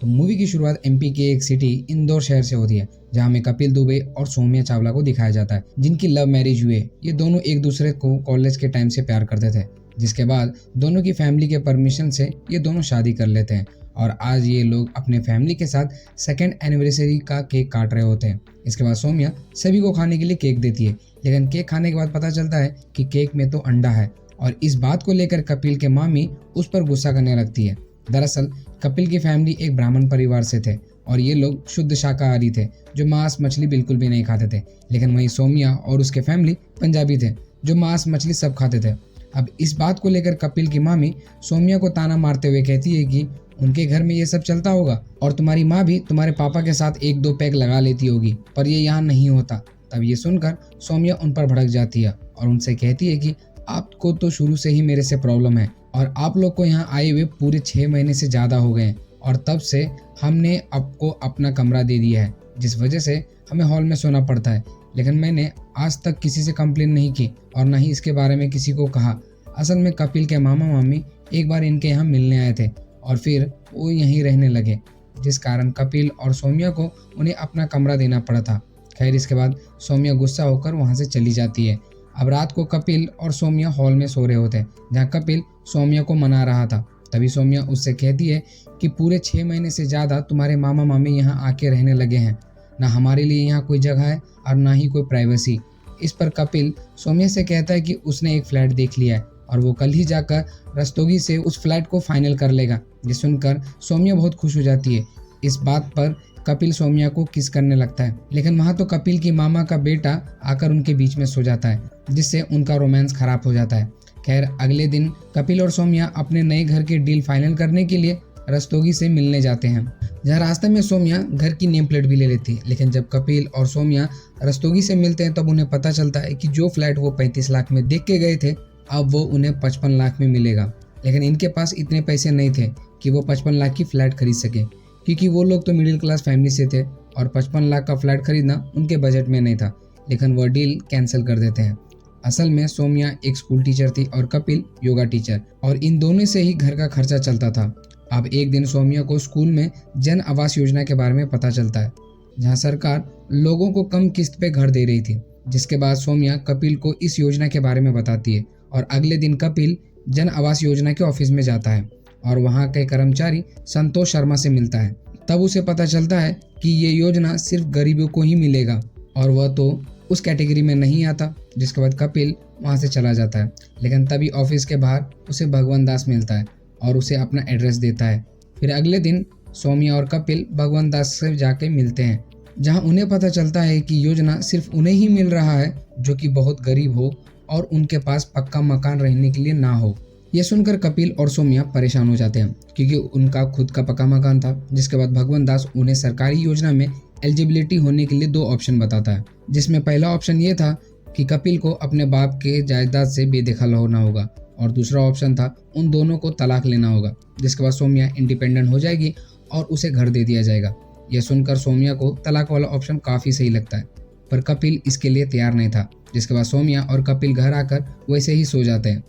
तो मूवी की शुरुआत एमपी के एक सिटी इंदौर शहर से होती है, जहां में कपिल दुबे और सौम्या चावला को दिखाया जाता है, जिनकी लव मैरिज हुई है। ये दोनों एक दूसरे को कॉलेज के टाइम से प्यार करते थे, जिसके बाद दोनों की फैमिली के परमिशन से ये दोनों शादी कर लेते हैं और आज ये लोग अपने फैमिली के साथ सेकेंड एनिवर्सरी का केक काट रहे होते हैं। इसके बाद सौम्या सभी को खाने के लिए केक देती है, लेकिन केक खाने के बाद पता चलता है कि केक में तो अंडा है और इस बात को लेकर कपिल के मामी उस पर गुस्सा करने लगती है। दरअसल कपिल की फैमिली एक ब्राह्मण परिवार से थे और ये लोग शुद्ध शाकाहारी थे, जो मांस मछली बिल्कुल भी नहीं खाते थे। लेकिन वहीं सौम्या और उसके फैमिली पंजाबी थे, जो मांस मछली सब खाते थे। अब इस बात को लेकर कपिल की मामी सौम्या को ताना मारते हुए कहती है कि उनके घर में ये सब चलता होगा और तुम्हारी माँ भी तुम्हारे पापा के साथ एक दो पैग लगा लेती होगी, पर ये यहाँ नहीं होता। तब ये सुनकर सौम्या उन पर भड़क जाती है और उनसे कहती है कि आपको तो शुरू से ही मेरे से प्रॉब्लम है और आप लोग को यहाँ आए हुए पूरे 6 महीने से ज़्यादा हो गए हैं और तब से हमने आपको अपना कमरा दे दिया है, जिस वजह से हमें हॉल में सोना पड़ता है। लेकिन मैंने आज तक किसी से कंप्लेन नहीं की और ना ही इसके बारे में किसी को कहा। असल में कपिल के मामा मामी एक बार इनके यहाँ मिलने आए थे और फिर वो यहीं रहने लगे, जिस कारण कपिल और सौम्या को उन्हें अपना कमरा देना पड़ा था। खैर, इसके बाद सौम्या गुस्सा होकर वहाँ से चली जाती है। अब रात को कपिल और सौम्या हॉल में सो रहे होते हैं, जहाँ कपिल सौम्या को मना रहा था। तभी सौम्या उससे कहती है कि पूरे 6 महीने से ज़्यादा तुम्हारे मामा मामी यहाँ आके रहने लगे हैं, ना हमारे लिए यहाँ कोई जगह है और ना ही कोई प्राइवेसी। इस पर कपिल सौम्या से कहता है कि उसने एक फ्लैट देख लिया है और वो कल ही जाकर रस्तोगी से उस फ्लैट को फाइनल कर लेगा। ये सुनकर सौम्या बहुत खुश हो जाती है। इस बात पर कपिल सौम्या को किस करने लगता है, लेकिन वहाँ तो कपिल की मामा का बेटा आकर उनके बीच में सो जाता है, जिससे उनका रोमांस खराब हो जाता है। खैर, अगले दिन कपिल और सौम्या अपने नए घर की डील फाइनल करने के लिए रस्तोगी से मिलने जाते हैं, जहाँ रास्ते में सौम्या घर की नेम प्लेट भी ले लेती है। लेकिन जब कपिल और सौम्या रस्तोगी से मिलते हैं तब उन्हें पता चलता है कि जो फ्लैट वो 35 लाख में देख के गए थे, अब वो उन्हें 55 लाख में मिलेगा। लेकिन इनके पास इतने पैसे नहीं थे कि वो 55 लाख की फ्लैट खरीद सके, क्योंकि वो लोग तो मिडिल क्लास फैमिली से थे और 55 लाख का फ्लैट खरीदना उनके बजट में नहीं था। लेकिन वह डील कैंसिल कर देते हैं। असल में सौम्या एक स्कूल टीचर थी और कपिल योगा टीचर, और इन दोनों से ही घर का खर्चा चलता था। अब एक दिन सौम्या को स्कूल में जन आवास योजना के बारे में पता चलता है, जहां सरकार लोगों को कम किस्त पे घर दे रही थी। जिसके बाद सौम्या कपिल को इस योजना के बारे में बताती है और अगले दिन कपिल जन आवास योजना के ऑफिस में जाता है और वहाँ के कर्मचारी संतोष शर्मा से मिलता है। तब उसे पता चलता है कि ये योजना सिर्फ गरीबों को ही मिलेगा और वह तो उस कैटेगरी में नहीं आता। जिसके बाद कपिल वहाँ से चला जाता है। लेकिन तभी ऑफिस के बाहर उसे भगवान दास मिलता है और उसे अपना एड्रेस देता है। फिर अगले दिन सौम्या और कपिल भगवान दास से जाके मिलते हैं, जहाँ उन्हें पता चलता है कि योजना सिर्फ उन्हें ही मिल रहा है जो कि बहुत गरीब हो और उनके पास पक्का मकान रहने के लिए ना हो। ये सुनकर कपिल और सौम्या परेशान हो जाते हैं, क्योंकि उनका खुद का पक्का मकान था। जिसके बाद भगवान दास उन्हें सरकारी योजना में एलिजिबिलिटी होने के लिए 2 ऑप्शन बताता है, जिसमें पहला ऑप्शन ये था कि कपिल को अपने बाप के जायदाद से बेदखल होना होगा और दूसरा ऑप्शन था उन दोनों को तलाक लेना होगा। जिसके बाद सौम्या इंडिपेंडेंट हो जाएगी और उसे घर दे दिया जाएगा। यह सुनकर सौम्या को तलाक वाला ऑप्शन काफ़ी सही लगता है, पर कपिल इसके लिए तैयार नहीं था। जिसके बाद सौम्या और कपिल घर आकर वैसे ही सो जाते हैं।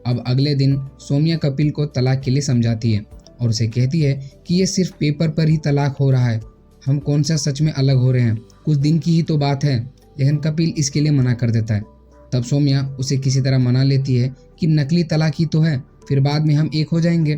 अब अगले दिन सौम्या कपिल को तलाक के लिए समझाती है और उसे कहती है कि ये सिर्फ पेपर पर ही तलाक हो रहा है, हम कौन सा सच में अलग हो रहे हैं, कुछ दिन की ही तो बात है। लेकिन कपिल इसके लिए मना कर देता है। तब सौम्या उसे किसी तरह मना लेती है कि नकली तलाक ही तो है, फिर बाद में हम एक हो जाएंगे।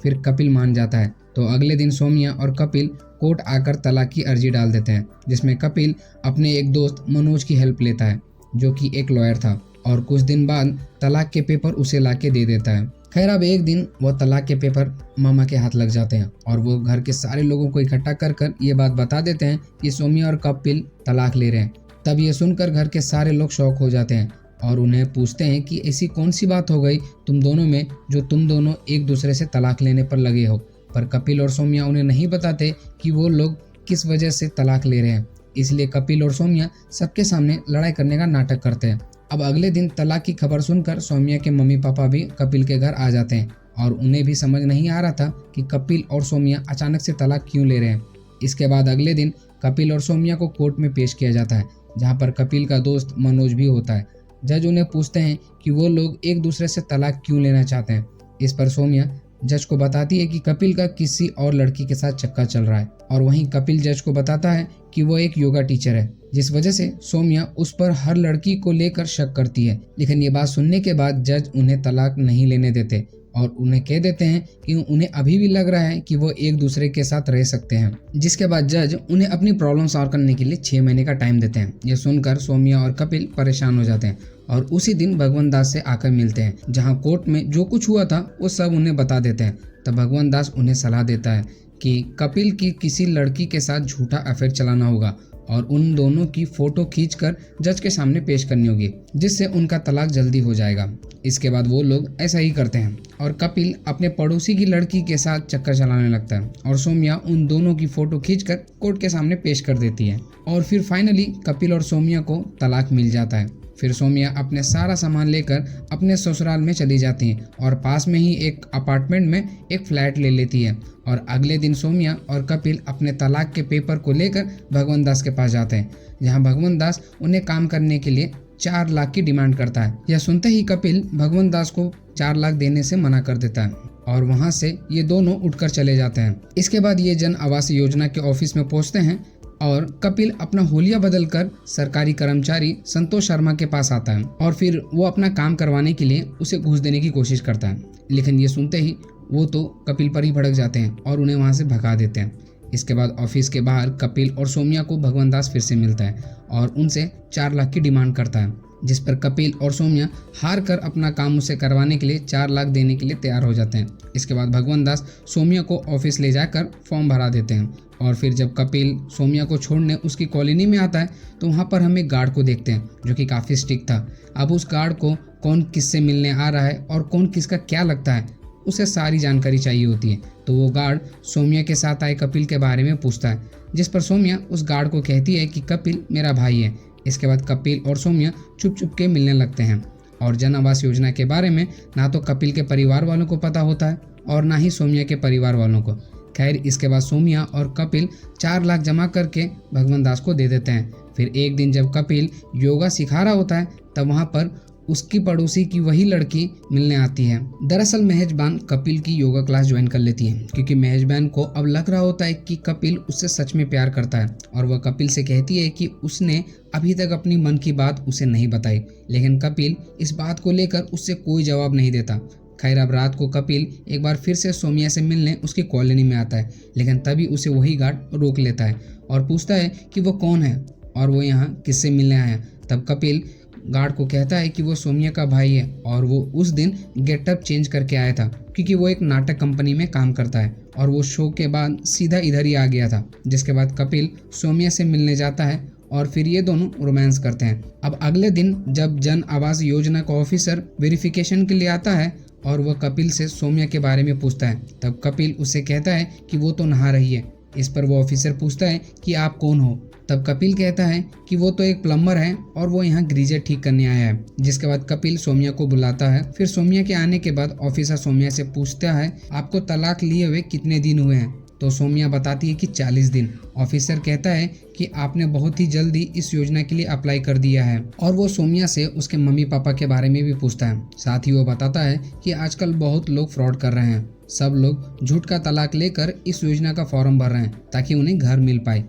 फिर कपिल मान जाता है। तो अगले दिन सौम्या और कपिल कोर्ट आकर तलाक की अर्जी डाल देते हैं, जिसमें कपिल अपने एक दोस्त मनोज की हेल्प लेता है, जो कि एक लॉयर था, और कुछ दिन बाद तलाक के पेपर उसे लाके दे देता है। खैर, अब एक दिन वह तलाक के पेपर मामा के हाथ लग जाते हैं और वो घर के सारे लोगों को इकट्ठा कर ये बात बता देते हैं कि सौम्या और कपिल तलाक ले रहे हैं। तब ये सुनकर घर के सारे लोग शॉक हो जाते हैं और उन्हें पूछते हैं कि ऐसी कौन सी बात हो गई तुम दोनों में जो तुम दोनों एक दूसरे से तलाक लेने पर लगे हो। पर कपिल और सौम्या उन्हें नहीं बताते कि वो लोग किस वजह से तलाक ले रहे हैं। इसलिए कपिल और सौम्या सबके सामने लड़ाई करने का नाटक करते हैं। अब अगले दिन तलाक की खबर सुनकर सौम्या के मम्मी पापा भी कपिल के घर आ जाते हैं और उन्हें भी समझ नहीं आ रहा था कि कपिल और सौम्या अचानक से तलाक क्यों ले रहे हैं। इसके बाद अगले दिन कपिल और सौम्या को कोर्ट में पेश किया जाता है, जहाँ पर कपिल का दोस्त मनोज भी होता है। जज उन्हें पूछते हैं कि वो लोग एक दूसरे से तलाक क्यों लेना चाहते हैं। इस पर सौम्या जज को बताती है कि कपिल का किसी और लड़की के साथ चक्कर चल रहा है, और वहीं कपिल जज को बताता है कि वो एक योगा टीचर है, जिस वजह से सौम्या उस पर हर लड़की को लेकर शक करती है। लेकिन ये बात सुनने के बाद जज उन्हें तलाक नहीं लेने देते और उन्हें कह देते हैं कि उन्हें अभी भी लग रहा है कि वो एक दूसरे के साथ रह सकते हैं। जिसके बाद जज उन्हें अपनी प्रॉब्लम सॉल्व करने के लिए 6 महीने का टाइम देते हैं। ये सुनकर सौम्या और कपिल परेशान हो जाते हैं और उसी दिन भगवंत दास से आकर मिलते हैं, जहाँ कोर्ट में जो कुछ हुआ था वो सब उन्हें बता देते हैं। तब भगवंत दास उन्हें सलाह देता है कि कपिल की किसी लड़की के साथ झूठा अफेयर चलाना होगा और उन दोनों की फोटो खींचकर जज के सामने पेश करनी होगी, जिससे उनका तलाक जल्दी हो जाएगा। इसके बाद वो लोग ऐसा ही करते हैं और कपिल अपने पड़ोसी की लड़की के साथ चक्कर चलाने लगता है और सौम्या उन दोनों की फोटो खींचकर कोर्ट के सामने पेश कर देती है और फिर फाइनली कपिल और सौम्या को तलाक मिल जाता है। फिर सौम्या अपने सारा सामान लेकर अपने ससुराल में चली जाती है और पास में ही एक अपार्टमेंट में एक फ्लैट ले लेती है। और अगले दिन सौम्या और कपिल अपने तलाक के पेपर को लेकर भगवंत दास के पास जाते हैं, जहां भगवंत दास उन्हें काम करने के लिए 4 लाख की डिमांड करता है। यह सुनते ही कपिल भगवंत दास को 4 लाख देने से मना कर देता है और वहां से ये दोनों उठकर चले जाते हैं। इसके बाद ये जन आवास योजना के ऑफिस में पहुंचते हैं और कपिल अपना हुलिया बदलकर सरकारी कर्मचारी संतोष शर्मा के पास आता है और फिर वो अपना काम करवाने के लिए उसे घूस देने की कोशिश करता है। लेकिन ये सुनते ही वो तो कपिल पर ही भड़क जाते हैं और उन्हें वहां से भगा देते हैं। इसके बाद ऑफिस के बाहर कपिल और सौम्या को भगवंत दास फिर से मिलता है और उनसे 4 लाख की डिमांड करता है, जिस पर कपिल और सौम्या हार कर अपना काम उसे करवाने के लिए 4 लाख देने के लिए तैयार हो जाते हैं। इसके बाद भगवंत दास सौम्या को ऑफिस ले जाकर फॉर्म भरा देते हैं और फिर जब कपिल सौम्या को छोड़ने उसकी कॉलोनी में आता है तो वहाँ पर हम एक गार्ड को देखते हैं जो कि काफ़ी स्ट्रिक्ट था। अब उस गार्ड को कौन किससे मिलने आ रहा है और कौन किसका क्या लगता है उसे सारी जानकारी चाहिए होती है। तो वो गार्ड सौम्या के साथ आए कपिल के बारे में पूछता है, जिस पर सौम्या उस गार्ड को कहती है कि कपिल मेरा भाई है। इसके बाद कपिल और सौम्या चुप चुप के मिलने लगते हैं और जन आवास योजना के बारे में ना तो कपिल के परिवार वालों को पता होता है और ना ही सौम्या के परिवार वालों को। खैर, इसके बाद सौम्या और कपिल 4 लाख जमा करके भगवंत दास को दे देते हैं। फिर एक दिन जब कपिल योगा सिखा रहा होता है तब वहाँ पर उसकी पड़ोसी की वही लड़की मिलने आती है। दरअसल मेहजबान कपिल की योगा क्लास ज्वाइन कर लेती है क्योंकि मेहजबान को अब लग रहा होता है कि कपिल उससे सच में प्यार करता है और वह कपिल से कहती है कि उसने अभी तक अपनी मन की बात उसे नहीं बताई। लेकिन कपिल इस बात को लेकर उससे कोई जवाब नहीं देता। खैर, अब रात को कपिल एक बार फिर से सौम्या से मिलने उसकी कॉलोनी में आता है, लेकिन तभी उसे वही गार्ड रोक लेता है और पूछता है कि वो कौन है और वो यहाँ किससे मिलने आया। तब कपिल गार्ड को कहता है कि वो सौम्या का भाई है और वो उस दिन गेटअप चेंज करके आया था क्योंकि वो एक नाटक कंपनी में काम करता है और वो शो के बाद सीधा इधर ही आ गया था। जिसके बाद कपिल सौम्या से मिलने जाता है और फिर ये दोनों रोमांस करते हैं। अब अगले दिन जब जन आवास योजना का ऑफिसर वेरिफिकेशन के लिए आता है और वह कपिल से सौम्या के बारे में पूछता है, तब कपिल उससे कहता है कि वो तो नहा रही है। इस पर वो ऑफिसर पूछता है कि आप कौन हो। तब कपिल कहता है कि वो तो एक प्लम्बर है और वो यहाँ ग्रीजर ठीक करने आया है। जिसके बाद कपिल सौम्या को बुलाता है। फिर सौम्या के आने के बाद ऑफिसर सौम्या से पूछता है, आपको तलाक लिए हुए कितने दिन हुए हैं? तो सौम्या बताती है कि 40 दिन। ऑफिसर कहता है कि आपने बहुत ही जल्दी इस योजना के लिए अप्लाई कर दिया है और वो सौम्या से उसके मम्मी पापा के बारे में भी पूछता है। साथ ही वो बताता है कि आजकल बहुत लोग फ्रॉड कर रहे हैं। सब लोग झूठ का तलाक लेकर इस योजना का फॉर्म भर रहे हैं ताकि उन्हें घर मिल पाए,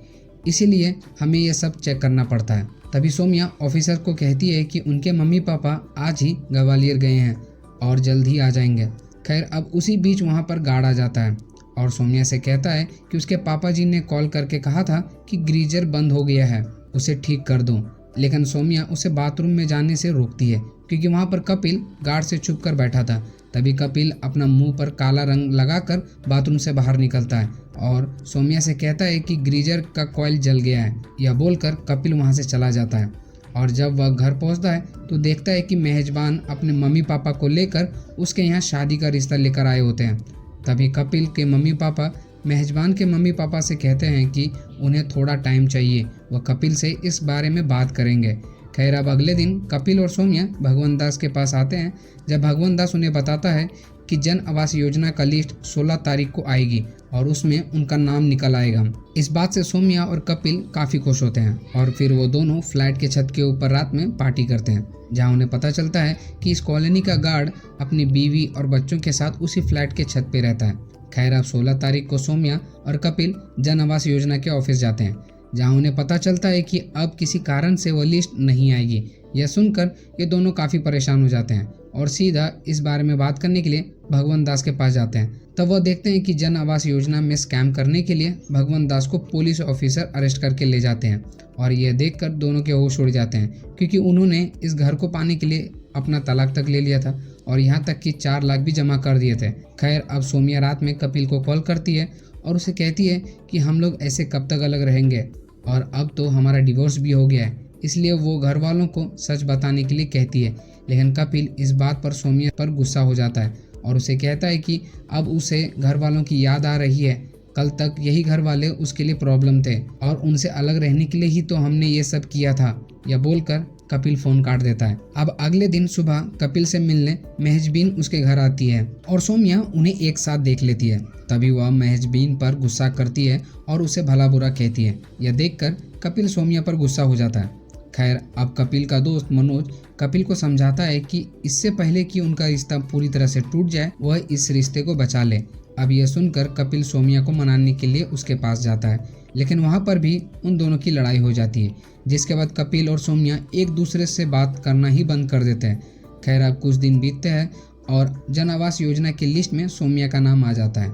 इसीलिए हमें ये सब चेक करना पड़ता है। तभी सौम्या ऑफिसर को कहती है कि उनके मम्मी पापा आज ही ग्वालियर गए हैं और जल्द ही आ जाएंगे। खैर, अब उसी बीच वहाँ पर गार्ड आ जाता है और सौम्या से कहता है कि उसके पापा जी ने कॉल करके कहा था कि ग्रीजर बंद हो गया है, उसे ठीक कर दो। लेकिन सौम्या उसे बाथरूम में जाने से रोकती है क्योंकि वहाँ पर कपिल गार्ड से छुप कर बैठा था। तभी कपिल अपना मुंह पर काला रंग लगाकर बाथरूम से बाहर निकलता है और सौम्या से कहता है कि ग्रीजर का कॉइल जल गया है। यह बोलकर कपिल वहाँ से चला जाता है और जब वह घर पहुँचता है तो देखता है कि मेहजबान अपने मम्मी पापा को लेकर उसके यहाँ शादी का रिश्ता लेकर आए होते हैं। तभी कपिल के मम्मी पापा मेहजबान के मम्मी पापा से कहते हैं कि उन्हें थोड़ा टाइम चाहिए, वह कपिल से इस बारे में बात करेंगे। खैर, अब अगले दिन कपिल और सौम्या भगवंत दास के पास आते हैं। जब भगवंत दास उन्हें बताता है कि जन आवास योजना का लिस्ट 16 तारीख को आएगी और उसमें उनका नाम निकल आएगा। इस बात से सौम्या और कपिल काफी खुश होते हैं और फिर वो दोनों फ्लैट के छत के ऊपर रात में पार्टी करते हैं, जहां उन्हें पता चलता है कि इस कॉलोनी का गार्ड अपनी बीवी और बच्चों के साथ उसी फ्लैट के छत पे रहता है। खैर, अब 16 तारीख को सौम्या और कपिल जन आवास योजना के ऑफिस जाते हैं, जहां उन्हें पता चलता है कि अब किसी कारण से वो लिस्ट नहीं आएगी। यह सुनकर ये दोनों काफ़ी परेशान हो जाते हैं और सीधा इस बारे में बात करने के लिए भगवंत दास के पास जाते हैं। तब वह देखते हैं कि जन आवास योजना में स्कैम करने के लिए भगवंत दास को पुलिस ऑफिसर अरेस्ट करके ले जाते हैं और यह देखकर दोनों के होश उड़ जाते हैं, क्योंकि उन्होंने इस घर को पाने के लिए अपना तलाक तक ले लिया था और यहाँ तक कि 4 लाख भी जमा कर दिए थे। खैर, अब सौम्या रात में कपिल को कॉल करती है और उसे कहती है कि हम लोग ऐसे कब तक अलग रहेंगे और अब तो हमारा डिवोर्स भी हो गया है। इसलिए वो घर वालों को सच बताने के लिए कहती है, लेकिन कपिल इस बात पर सौम्या पर गुस्सा हो जाता है और उसे कहता है कि अब उसे घर वालों की याद आ रही है। कल तक यही घर वाले उसके लिए प्रॉब्लम थे और उनसे अलग रहने के लिए ही तो हमने ये सब किया था। यह बोलकर कपिल फोन काट देता है। अब अगले दिन सुबह कपिल से मिलने महजबीन उसके घर आती है और सौम्या उन्हें एक साथ देख लेती है। तभी वह महजबीन पर गुस्सा करती है और उसे भला बुरा कहती है। यह देखकर कपिल सौम्या पर गुस्सा हो जाता है। खैर, अब कपिल का दोस्त मनोज कपिल को समझाता है कि इससे पहले कि उनका रिश्ता पूरी तरह से टूट जाए, वह इस रिश्ते को बचा ले। अब यह सुनकर कपिल सौम्या को मनाने के लिए उसके पास जाता है, लेकिन वहाँ पर भी उन दोनों की लड़ाई हो जाती है, जिसके बाद कपिल और सौम्या एक दूसरे से बात करना ही बंद कर देते हैं। खैर, अब कुछ दिन बीतते हैं और जन आवास योजना की लिस्ट में सौम्या का नाम आ जाता है,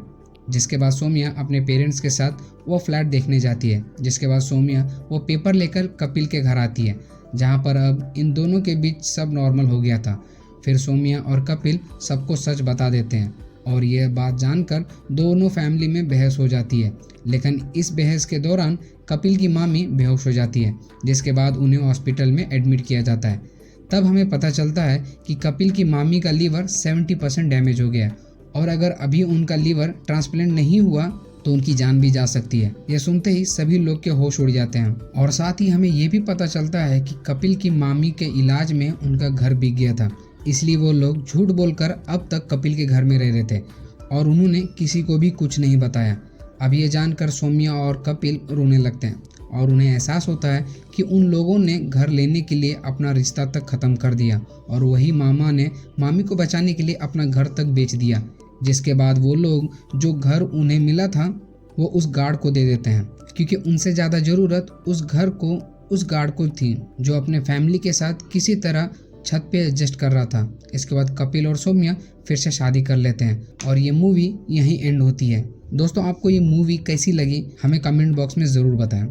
जिसके बाद सौम्या अपने पेरेंट्स के साथ वो फ्लैट देखने जाती है। जिसके बाद सौम्या वो पेपर लेकर कपिल के घर आती है, जहाँ पर अब इन दोनों के बीच सब नॉर्मल हो गया था। फिर सौम्या और कपिल सबको सच बता देते हैं और यह बात जानकर दोनों फैमिली में बहस हो जाती है, लेकिन इस बहस के दौरान कपिल की मामी बेहोश हो जाती है, जिसके बाद उन्हें हॉस्पिटल में एडमिट किया जाता है। तब हमें पता चलता है कि कपिल की मामी का लीवर 70% डैमेज हो गया है और अगर अभी उनका लीवर ट्रांसप्लांट नहीं हुआ तो उनकी जान भी जा सकती है। यह सुनते ही सभी लोग के होश उड़ जाते हैं और साथ ही हमें यह भी पता चलता है कि कपिल की मामी के इलाज में उनका घर बिक गया था, इसलिए वो लोग झूठ बोलकर अब तक कपिल के घर में रह रहे थे और उन्होंने किसी को भी कुछ नहीं बताया। अब ये जानकर सौम्या और कपिल रोने लगते हैं और उन्हें एहसास होता है कि उन लोगों ने घर लेने के लिए अपना रिश्ता तक ख़त्म कर दिया और वही मामा ने मामी को बचाने के लिए अपना घर तक बेच दिया। जिसके बाद वो लोग जो घर उन्हें मिला था वो उस गार्ड को दे देते हैं, क्योंकि उनसे ज़्यादा ज़रूरत उस घर को उस गार्ड को थी जो अपने फैमिली के साथ किसी तरह छत पे एडजस्ट कर रहा था। इसके बाद कपिल और सौम्या फिर से शादी कर लेते हैं और ये मूवी यहीं एंड होती है। दोस्तों, आपको ये मूवी कैसी लगी हमें कमेंट बॉक्स में ज़रूर बताएं।